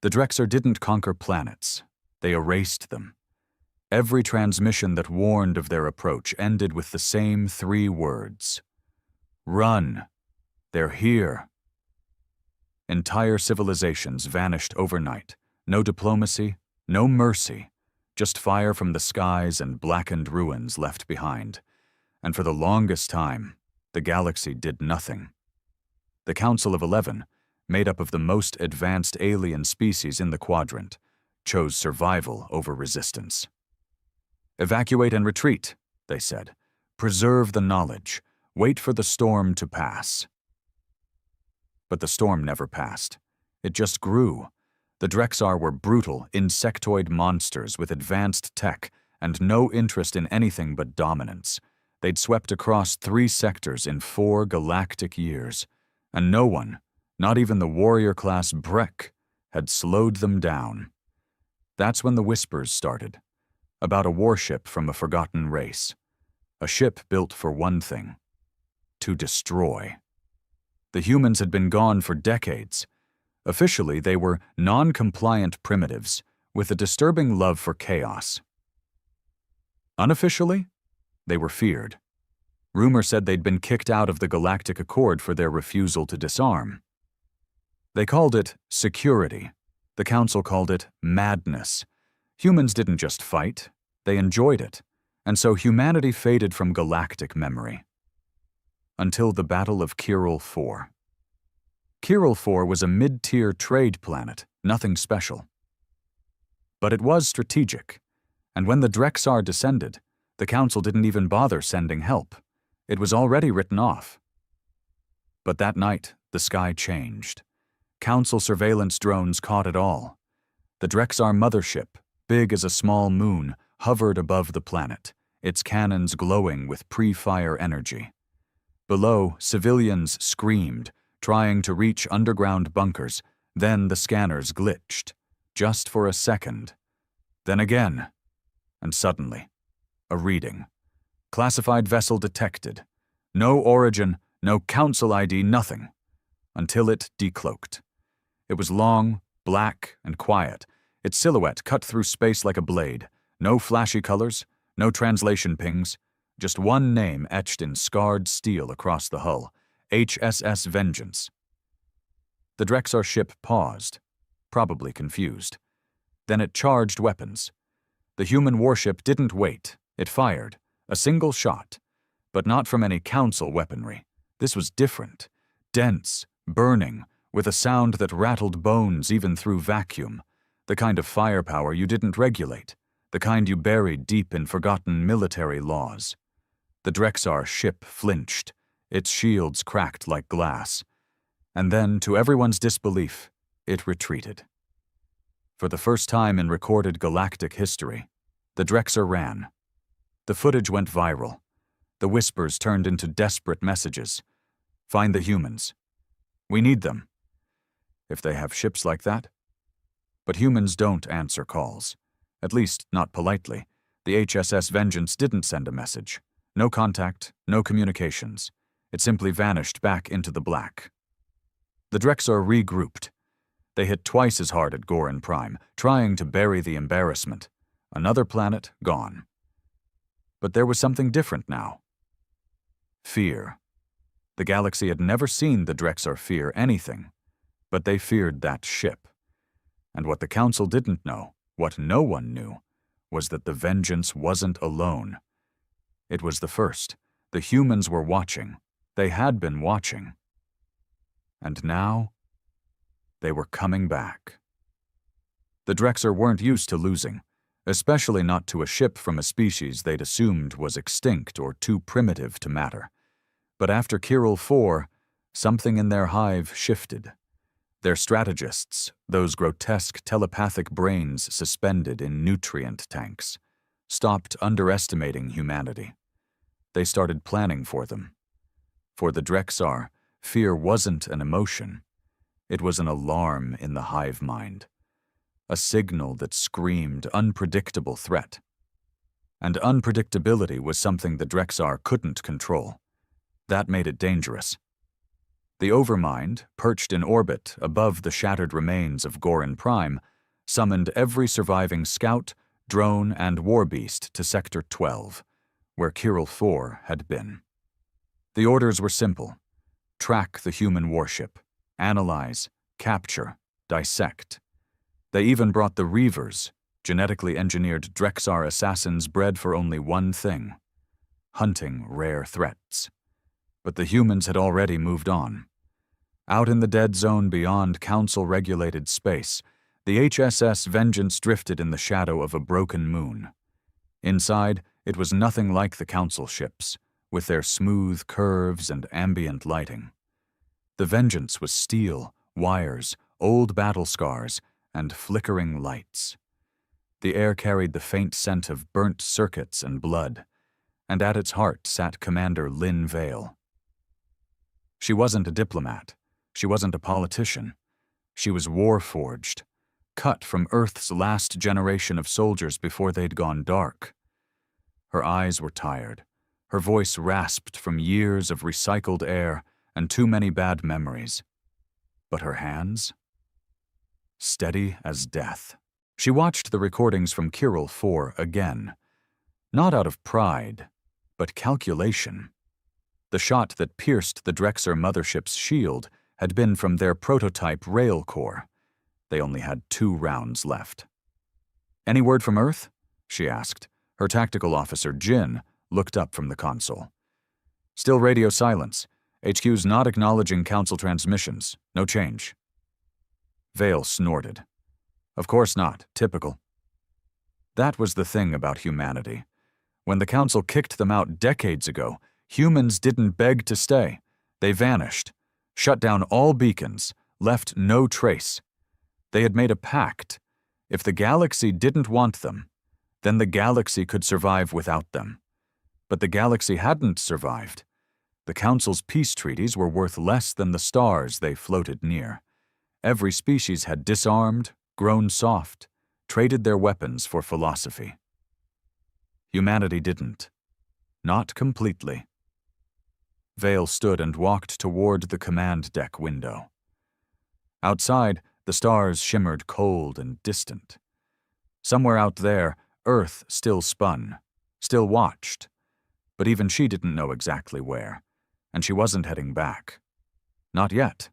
The Drexar didn't conquer planets. They erased them. Every transmission that warned of their approach ended with the same 3 words. Run! They're here! Entire civilizations vanished overnight. No diplomacy, no mercy, just fire from the skies and blackened ruins left behind. And for the longest time, the galaxy did nothing. The Council of 11, made up of the most advanced alien species in the quadrant, chose survival over resistance. Evacuate and retreat, they said. Preserve the knowledge. Wait for the storm to pass. But the storm never passed. It just grew. The Drexar were brutal, insectoid monsters with advanced tech and no interest in anything but dominance. They'd swept across 3 sectors in 4 galactic years, and no one, not even the warrior-class Breck, had slowed them down. That's when the whispers started, about a warship from a forgotten race. A ship built for one thing: to destroy. The humans had been gone for decades. Officially, they were non-compliant primitives with a disturbing love for chaos. Unofficially, they were feared. Rumor said they'd been kicked out of the Galactic Accord for their refusal to disarm. They called it security. The Council called it madness. Humans didn't just fight, they enjoyed it, and so humanity faded from galactic memory. Until the Battle of Kiral IV. Kiral IV was a mid-tier trade planet, nothing special. But it was strategic, and when the Drexar descended, the Council didn't even bother sending help. It was already written off. But that night, the sky changed. Council surveillance drones caught it all. The Drexar mothership, big as a small moon, hovered above the planet, its cannons glowing with pre-fire energy. Below, civilians screamed, trying to reach underground bunkers. Then the scanners glitched, just for a second. Then again, and suddenly, a reading. Classified vessel detected. No origin, no Council ID, nothing. Until it decloaked. It was long, black, and quiet, its silhouette cut through space like a blade. No flashy colors, no translation pings, just one name etched in scarred steel across the hull: HSS Vengeance. The Drexar ship paused, probably confused. Then it charged weapons. The human warship didn't wait. It fired, a single shot, but not from any Council weaponry. This was different, dense, burning, with a sound that rattled bones even through vacuum, the kind of firepower you didn't regulate, the kind you buried deep in forgotten military laws. The Drexar ship flinched, its shields cracked like glass, and then, to everyone's disbelief, it retreated. For the first time in recorded galactic history, the Drexar ran. The footage went viral. The whispers turned into desperate messages. Find the humans. We need them. If they have ships like that? But humans don't answer calls. At least, not politely. The HSS Vengeance didn't send a message. No contact, no communications. It simply vanished back into the black. The Drexar regrouped. They hit twice as hard at Goran Prime, trying to bury the embarrassment. Another planet gone. But there was something different now. Fear. The galaxy had never seen the Drexar fear anything, but they feared that ship. And what the Council didn't know, what no one knew, was that the Vengeance wasn't alone. It was the first. The humans were watching. They had been watching. And now, they were coming back. The Drexar weren't used to losing, especially not to a ship from a species they'd assumed was extinct or too primitive to matter. But after Kiral IV, something in their hive shifted. Their strategists, those grotesque telepathic brains suspended in nutrient tanks, stopped underestimating humanity. They started planning for them. For the Drexar, fear wasn't an emotion. It was an alarm in the hive mind. A signal that screamed unpredictable threat. And unpredictability was something the Drexar couldn't control. That made it dangerous. The Overmind, perched in orbit above the shattered remains of Gorin Prime, summoned every surviving scout, drone, and warbeast to Sector 12, where Kirill 4 had been. The orders were simple: track the human warship, analyze, capture, dissect. They even brought the Reavers, genetically engineered Drexar assassins bred for only one thing: hunting rare threats. But the humans had already moved on. Out in the dead zone beyond Council-regulated space, the HSS Vengeance drifted in the shadow of a broken moon. Inside, it was nothing like the Council ships, with their smooth curves and ambient lighting. The Vengeance was steel, wires, old battle scars, and flickering lights. The air carried the faint scent of burnt circuits and blood, and at its heart sat Commander Lynn Vale. She wasn't a diplomat. She wasn't a politician. She was war-forged, cut from Earth's last generation of soldiers before they'd gone dark. Her eyes were tired. Her voice rasped from years of recycled air and too many bad memories. But her hands? Steady as death. She watched the recordings from Kirill 4 again, not out of pride, but calculation. The shot that pierced the Drexar mothership's shield had been from their prototype rail core. They only had 2 rounds left. "Any word from Earth?" she asked. Her tactical officer, Jin, looked up from the console. "Still radio silence. HQ's not acknowledging Council transmissions. No change." Vale snorted. "Of course not. Typical." That was the thing about humanity. When the Council kicked them out decades ago, humans didn't beg to stay. They vanished, shut down all beacons, left no trace. They had made a pact. If the galaxy didn't want them, then the galaxy could survive without them. But the galaxy hadn't survived. The Council's peace treaties were worth less than the stars they floated near. Every species had disarmed, grown soft, traded their weapons for philosophy. Humanity didn't. Not completely. Vale stood and walked toward the command deck window. Outside, the stars shimmered cold and distant. Somewhere out there, Earth still spun, still watched, but even she didn't know exactly where, and she wasn't heading back. Not yet.